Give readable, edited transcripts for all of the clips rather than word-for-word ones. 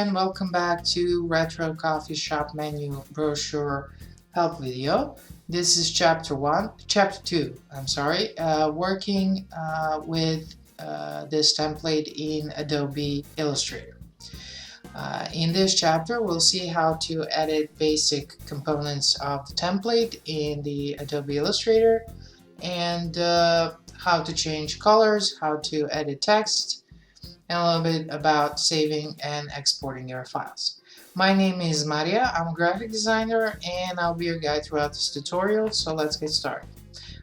and welcome back to Retro Coffee Shop Menu Brochure Help video. This is chapter 2, working with this template in Adobe Illustrator. In this chapter, we'll see how to edit basic components of the template in the Adobe Illustrator and how to change colors, how to edit text, and a little bit about saving and exporting your files. My name is Maria, I'm a graphic designer, and I'll be your guide throughout this tutorial, so let's get started.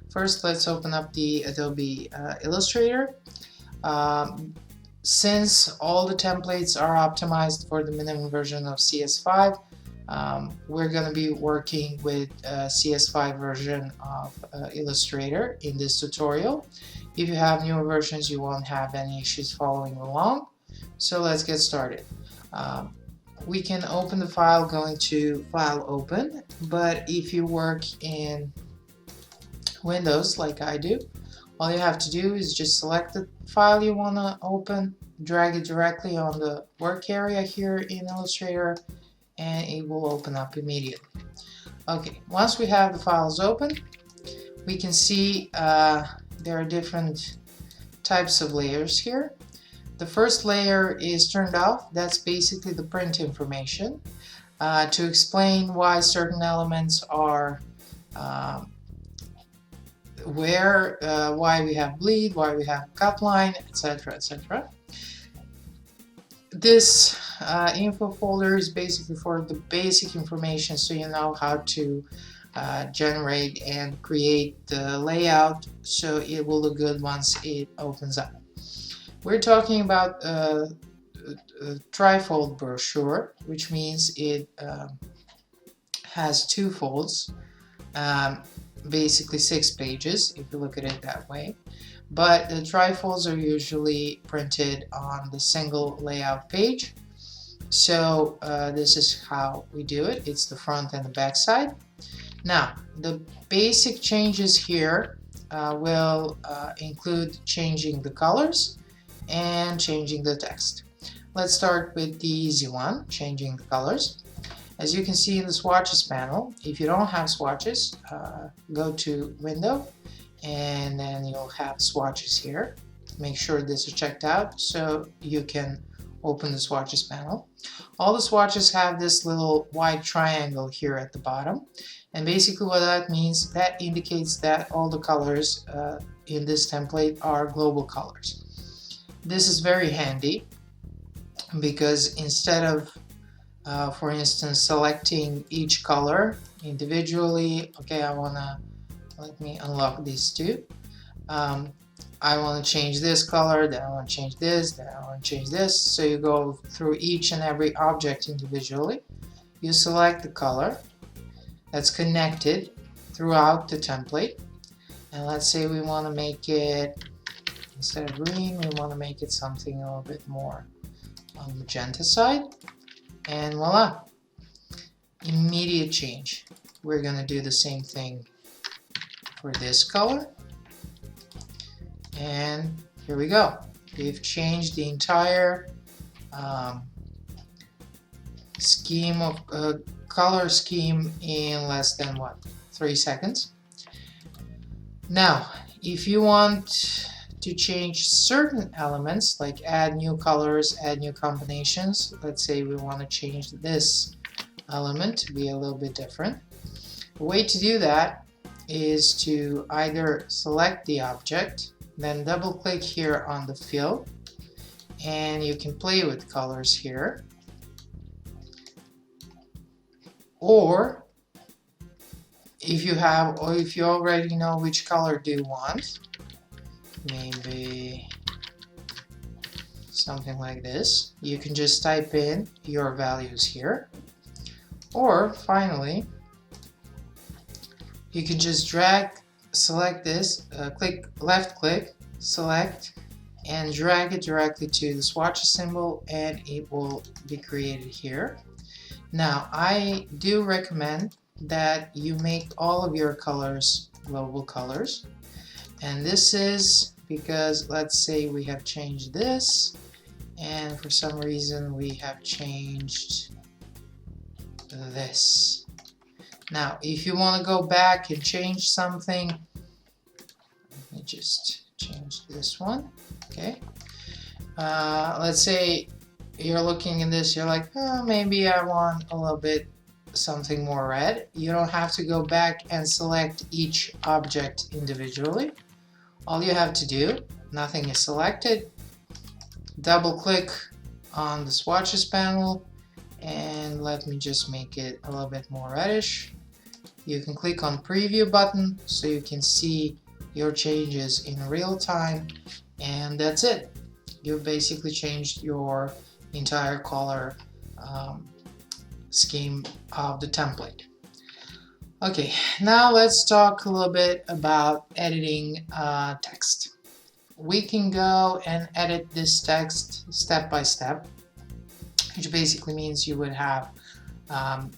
First, let's open up the Adobe Illustrator. Since all the templates are optimized for the minimum version of CS5, we're going to be working with CS5 version of Illustrator in this tutorial. If you have newer versions, you won't have any issues following along. So let's get started. We can open the file going to File Open, but if you work in Windows like I do, all you have to do is just select the file you want to open, drag it directly on the work area here in Illustrator, and it will open up immediately. Okay, once we have the files open, we can see there are different types of layers here. The first layer is turned off. That's basically the print information to explain why certain elements are why we have bleed, why we have cut line, etc., etc. This info folder is basically for the basic information, so you know how to generate and create the layout so it will look good once it opens up. We're talking about a trifold brochure, which means it has two folds, basically 6 pages if you look at it that way. But the trifolds are usually printed on the single layout page. So this is how we do it. It's the front and the back side. Now, the basic changes here will include changing the colors and changing the text. Let's start with the easy one, changing the colors. As you can see in the swatches panel, if you don't have swatches, go to Window, and then you'll have swatches here. Make sure this is checked out so you can open the swatches panel. All the swatches have this little white triangle here at the bottom, and basically what that means, that indicates that all the colors in this template are global colors. This is very handy because instead of for instance selecting each color individually, okay, let me unlock these two. I want to change this color, then I want to change this, then I want to change this. So you go through each and every object individually. You select the color that's connected throughout the template. And let's say we want to make it, instead of green, we want to make it something a little bit more on the magenta side. And voila! Immediate change. We're going to do the same thing for this color. And here we go. We've changed the entire scheme of color scheme in less than 3 seconds. Now, if you want to change certain elements, like add new colors, add new combinations, let's say we want to change this element to be a little bit different. The way to do that is to either select the object, then double click here on the fill, and you can play with colors here. Or if you already know which color do you want, maybe something like this, you can just type in your values here. Or finally, you can just select this, left click, select, and drag it directly to the swatch symbol, and it will be created here. Now, I do recommend that you make all of your colors global colors, and this is because let's say we have changed this and for some reason we have changed this. Now if you want to go back and change something, let me just change this one. Okay, let's say you're looking in this, you're like, oh, maybe I want a little bit something more red. You don't have to go back and select each object individually. All you have to do, nothing is selected, double click on the swatches panel, and let me just make it a little bit more reddish. You can click on preview button so you can see your changes in real time, and that's it. You've basically changed your entire color scheme of the template. Okay, now let's talk a little bit about editing text. We can go and edit this text step by step, which basically means you would have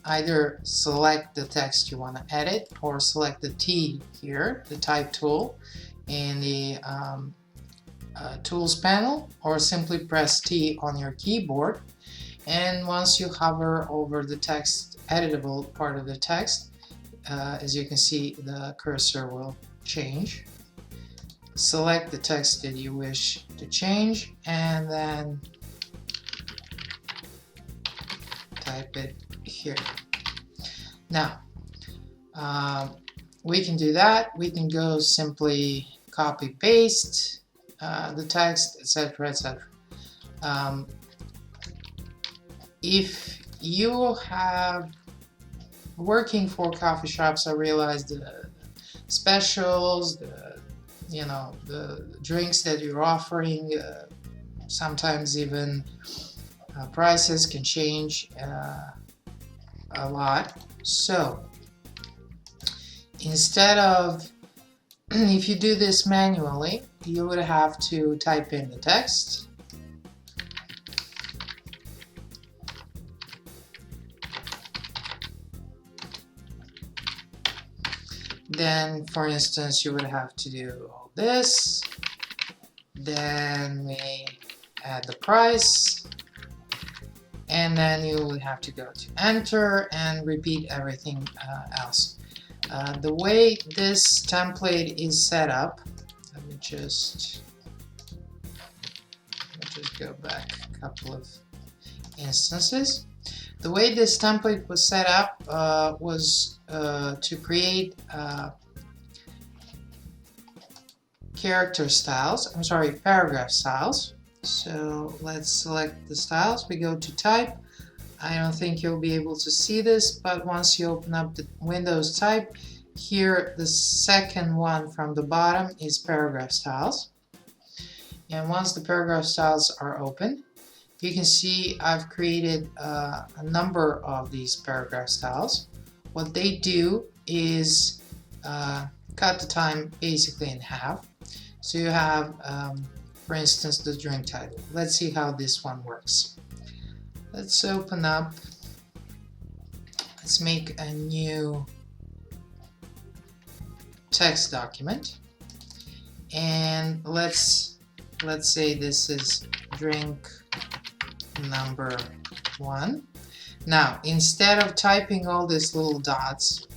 either select the text you want to edit, or select the T here, the type tool in the tools panel, or simply press T on your keyboard, and once you hover over the text, editable part of the text, as you can see, the cursor will change. Select the text that you wish to change and then type it here. Now we can do that. We can go simply copy paste the text, etc., etc. If you have working for coffee shops, I realize the specials, the drinks that you're offering, sometimes even prices can change a lot. So instead of, if you do this manually, you would have to type in the text. Then, for instance, you would have to do all this. Then we add the price. And then you would have to go to enter and repeat everything else. The way this template is set up, let me just go back a couple of instances. The way this template was set up was to create paragraph styles. So let's select the styles. We go to type. I don't think you'll be able to see this, but once you open up the Windows type, here the second one from the bottom is paragraph styles. And once the paragraph styles are open, you can see I've created a number of these paragraph styles. What they do is cut the time basically in half. So you have, for instance, the drink title. Let's see how this one works. Let's open up, let's make a new text document, and let's say this is drink number 1. Now, instead of typing all these little dots,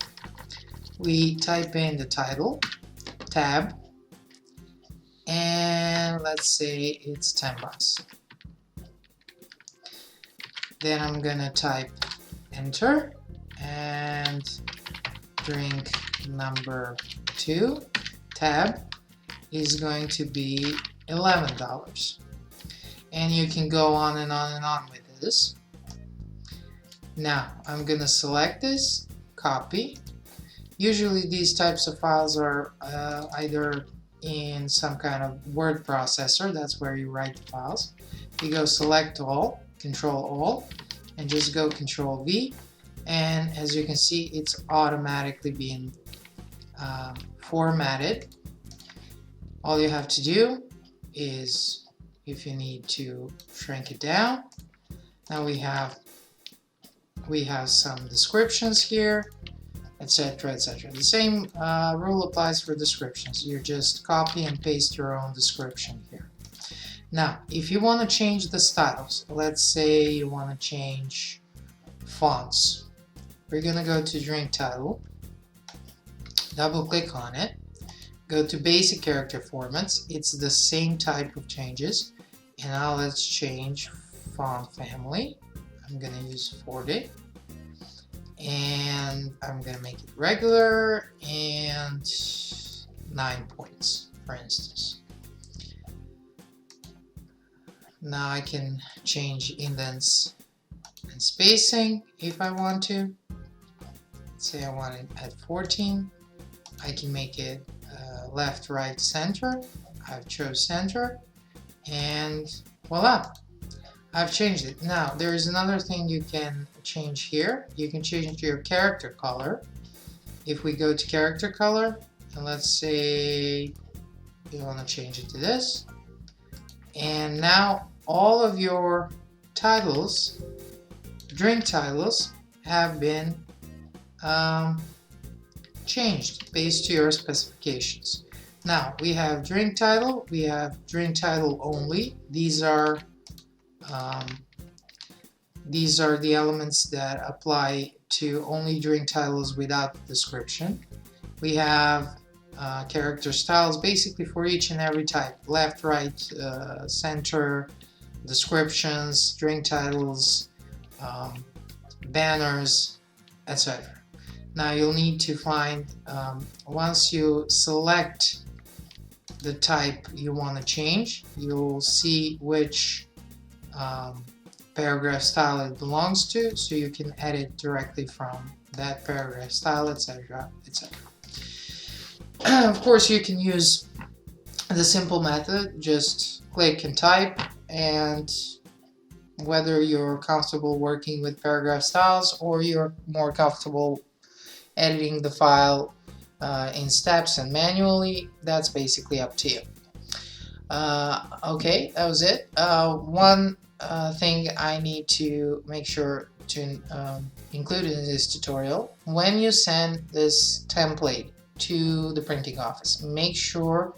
we type in the title, tab, and let's say it's $10. Then I'm gonna type enter, and drink number 2, tab, is going to be $11. And you can go on and on and on with this. Now I'm gonna select this, copy. Usually these types of files are either in some kind of word processor, that's where you write the files. You go select all, control all, and just go control V, and as you can see, it's automatically being formatted. All you have to do is, if you need to shrink it down, now we have some descriptions here, etc., etc. The same rule applies for descriptions. You just copy and paste your own description here. Now, if you want to change the styles, let's say you want to change fonts, we're going to go to drink title, double click on it, go to basic character formats. It's the same type of changes. And now let's change font family. I'm going to use 40. And I'm going to make it regular and 9 points, for instance. Now I can change indents and spacing if I want to. Let's say I want it at 14. I can make it left, right, center. I've chose center, and voila, I've changed it. Now there is another thing you can change here. You can change your character color. If we go to character color, and let's say you want to change it to this, and now all of your titles, drink titles, have been changed based to your specifications. Now we have drink title, we have drink title only. These are the elements that apply to only drink titles without description. We have character styles basically for each and every type: left, right, center, descriptions, drink titles, banners, etc. Now you'll need to find, once you select the type you want to change, you'll see which paragraph style it belongs to, so you can edit directly from that paragraph style, etc., etc. Of course, you can use the simple method, just click and type, and whether you're comfortable working with paragraph styles or you're more comfortable editing the file in steps and manually, that's basically up to you. Okay, that was it. One thing I need to make sure to include in this tutorial: when you send this template to the printing office, make sure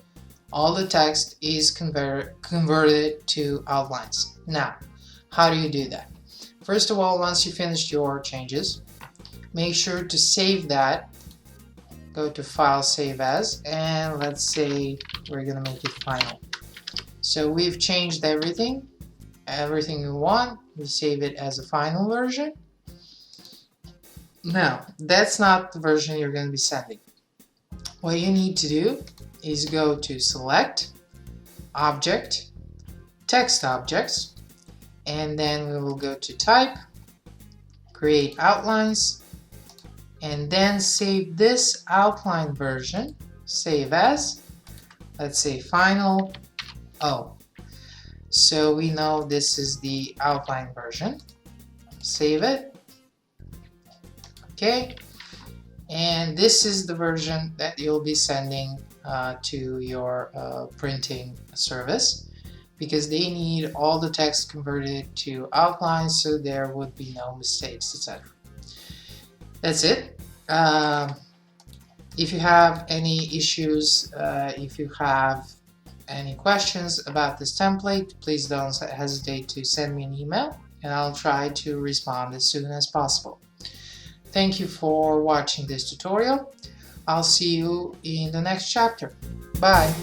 all the text is converted to outlines. Now, how do you do that? First of all, once you finished your changes, make sure to save that. Go to File, Save As, and let's say we're gonna make it final. So we've changed everything we want. We save it as a final version. Now, that's not the version you're going to be sending. What you need to do is go to Select, Object, Text Objects, and then we will go to Type, Create Outlines, and then save this outline version, Save As, let's say Final O. So we know this is the outline version. Save it. Okay. And this is the version that you'll be sending to your printing service, because they need all the text converted to outlines so there would be no mistakes, etc. That's it. If you have any issues, if you have any questions about this template, please don't hesitate to send me an email and I'll try to respond as soon as possible. Thank you for watching this tutorial. I'll see you in the next chapter. Bye.